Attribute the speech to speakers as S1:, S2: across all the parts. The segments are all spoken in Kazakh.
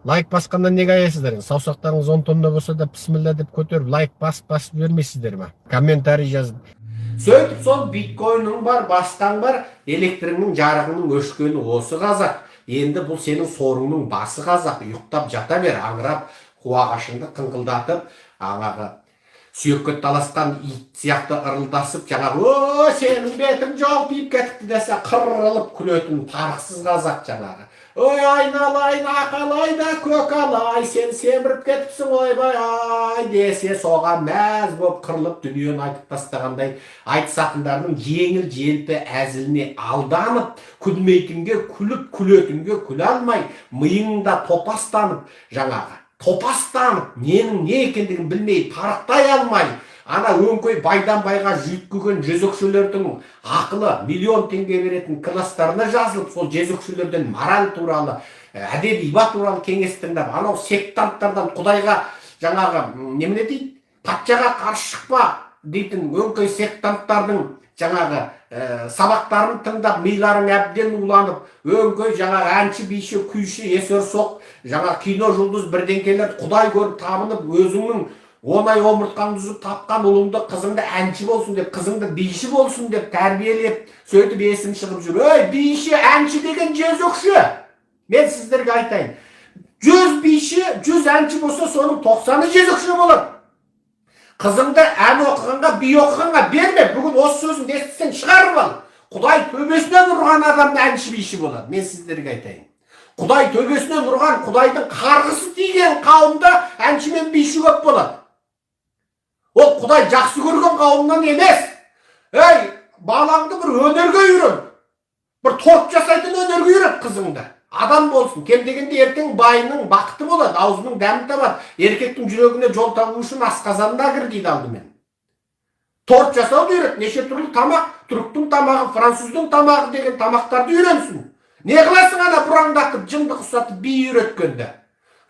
S1: Лайк басқандан неге аясыздар? Саусақтарыңыз 10 тонна болса да бісміллә деп көтеріп, лайк басып бермейсіздер ма? Комментарий жазып. Сөйтіп сол биткоинің бар, бастан бар, электріңнің жарығының өшкені осы қазақ. Енді бұл сенің сорыңның басы қазақ. Ұйықтап жата бер, аңырап, қуағашыңды қыңқылдатып, аңағы сүйекке таласқан ит сияқты ырылдасып, жаңағы сенің бетің жалпиып кетіпті десе қырылып күлетін тарықсыз қазақ жаңағы. Ой, айналайын ақалай да көкалай, сен семіріп кетіпсің ойбай ай десе соған мәз боп қырылып дүниені айтып тастағандай айтыс ақындарының жеңіл желпі әзіліне алданып, күлмейтінге күліп, күлетінге күле алмай, миыңда топастанып, жаңағы топастанып, ненің не екендігін білмей, парықтай алмай, ана өңкөй байдан байға жүйткіген жезөкшелердің ақылы миллион теңге беретін класстарына жазылып, сол жезөкшелерден мораль туралы, әдеби-иба туралы кеңес тыңдап, анау сектанттардан құдайға жаңағы немене дейді, патшаға қарсы шықпа дейтін өңкөй сектанттардың жаңағы сабақтарын тыңдап, миларың әбден уланып, өңкөй жаңағы әнші, биші, күйші, есерсоқ, жаңағы кино жұлдыз бірдеңкелер құдай көріп табынып, өзіңнің оңай омыртқаңды үзіп тапқан ұлыңды, қызыңды әнші болсын деп, қызыңды биші болсын деп тәрбиелеп, сөйтіп есің шығып жүр. Ой, биші, әнші деген жезөкші. Мен сіздерге айтайын. 100 биші, 100 әнші болса, соның 90-ы жезөкші болады. Қызыңды ән оқығанға, би оқығанға берме. Бүгін осы сөзін естісең шығарып ал. Құдай төбесінен ұрған адамды әнші биші болады. Мен сіздерге айтайын. Құдай төбесінен ұрған, Құдайдың қарғысы тиген қауымда әнші мен биші көп болады. Ол Құдай жақсы көрген қауымнан емес. Ей, балаңды бір өнерге үйрен. Бір торт жасайтын өнерге үйрет қызыңды. Адам болсын, кем дегенде ертең байының бақыты болады, аузының дәмі табады. Еркектің жүрегіне жол табу үшін асқазанына кір дейді алдымен. Торт жасауды үйрет, неше түрлі тамақ, түріктің тамағы, француздың тамағы деген тамақтарды үйренсін. Не қыласың ана бұраңдатып, жынды құсатып, би үйреткенді?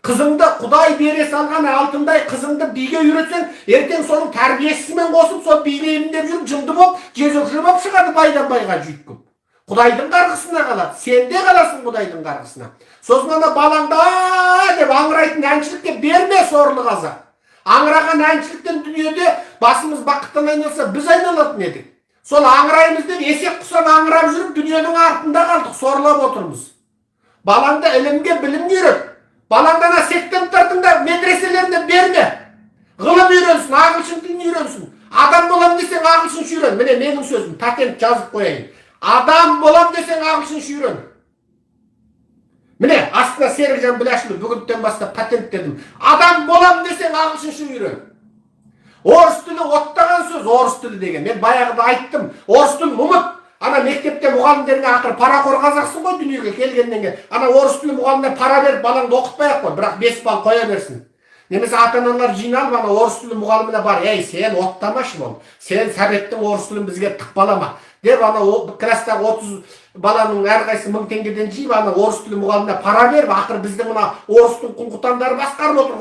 S1: Қызыңды Құдай бере салған алтындай қызыңды биге үйретсең, ертең соның тәрбиесімен қосып, сол билеймін деп жүріп, жынды болып, жезөкше болып шығады байдан байға жүйткіп. Құдайдың қарғысына қалады. Сен де қаласың Құдайдың қарғысына. Сосын ана балаңда деп аңырайтын әншілікке берме, сорлы қазақ. Аңыраған әншіліктен дүниеде басымыз бақыттан айналса, біз айналатын едік. Сол аңыраймыз деп есек құсап аңырап жүріп, дүниенің артында қалдық, сорлап отырмыз. Балаңды ілімге, білімге үйрет. Балаңды ана сектанттардың да медреселеріне берме. Ғылым үйренсін, ағылшын тілін үйренсін. Адам болам десең ағылшынша үйрен. Міне менің сөзім, патент жазып қояйын. Адам болам десең ағылшынша үйрен. Міне, астына Серікжан Біләшұлы бүгіннен бастап патент дедім. Адам болам десең ағылшынша үйрен. Орыс тілі оттаған сөз, орыс тілі деген. Мен баяғыда айттым, орыс тілін ұмыт. Ана мектепте мұғалімдерге ақыры парақор қазақсың ғой дүниеге келгеннен кейін. Ана орыс тілі мұғаліміне пара беріп, балаңды оқытпай-ақ қой, бірақ 5 балл қоя берсін. Немесе ата-аналар жиналып, ана орыс тілі мұғаліміне бар, ей, сен оттамашы бол. Сен советтің орыс тілін бізге тықпалама. Деп ана кластағы 30 баланың әрқайсысы 1000 теңгеден жиып, ана орыс тілі мұғаліміне пара беріп, ақыры біздің мына орыстың құңқұтандары басқарып отыр.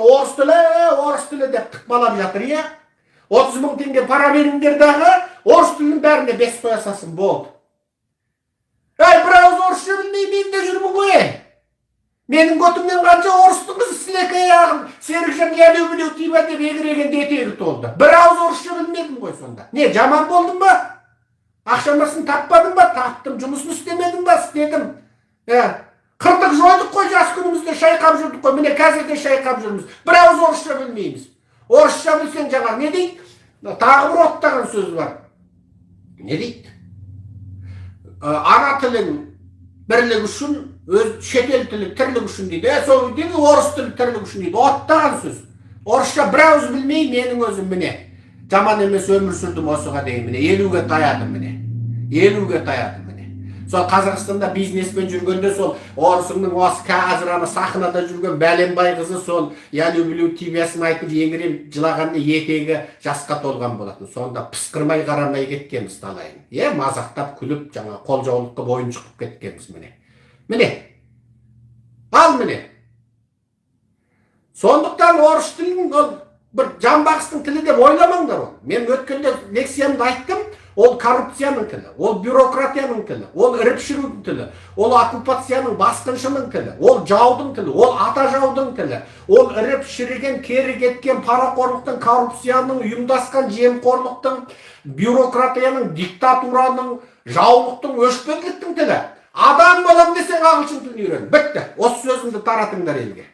S1: Орыс тілі деп тықпалап жатыр, иә? 30 000 теңге пара беріңдер дағы, орыс тілінің бәріне 5 қоя салсын, болды. Ей, бір ауыз орысша білмей, мен де жүрмін ғой. Менің көтімнен қанша орыстың қызы сілекей ағым, Серікжан елеу тиба деп егірегенде етегі толды. Бір ауыз орысша білмедім ғой сонда. Не, жаман болдым ба? Ақшамасын таппадым ба? Таптым. Жұмысын істемедім ба? Істедім. Қырдық жойдық қой, жас күнімізде шайқап жүрдік қой. Міне қазірде шайқап жүрміз. Бір ауыз орысша білмейміз. Орысша білсең жаңа не дейді? Тағы бір оттаған сөз бар. Не дейді? Ана тілің бірлік үшін, шетел тілі тірлік үшін дейді. Сол дейді, орыс тілі тірлік үшін дейді. Оттаған сөз. Орысша бір ауыз білмей, менің өзім міне. Жаман емес өмір сүрдім осыға дейін міне. 50-ге таядым міне. 50-ге таядым міне. Сол Қазақстанда бизнеспен жүргенде сол орысыңның осы қазір ана сахнада жүрген Бәленбай қызы сол Ялю-Блю тибиясын айтып еңірем жылағанда етегі жасқа толған болатын. Сонда пысқырмай қарамай кеткенбіз талайын. Мазақтап күліп жаңа қолжаулыққа ойыншық қылып кеткенбіз міне. Міне. Ал міне. Сондықтан орыс тілінің бір жамбақстың тілі деп ойламаңдар ол. Мен өткенде лекциямды айттым. ол коррупцияның тілі, ол бюрократияның тілі, ол іріп шірудің тілі, ол оккупацияның басқыншының тілі, ол жаудың тілі, ол ата жаудың тілі, ол іріп шіріген, кері кеткен парақорлықтың, коррупцияның, ұйымдасқан жемқорлықтың, бюрократияның, диктатураның, жаулықтың, өшпенділіктің тілі. Адам болам десең ағылшын тілін үйрен. Бітті. Осы сөзімді таратыңдар елге.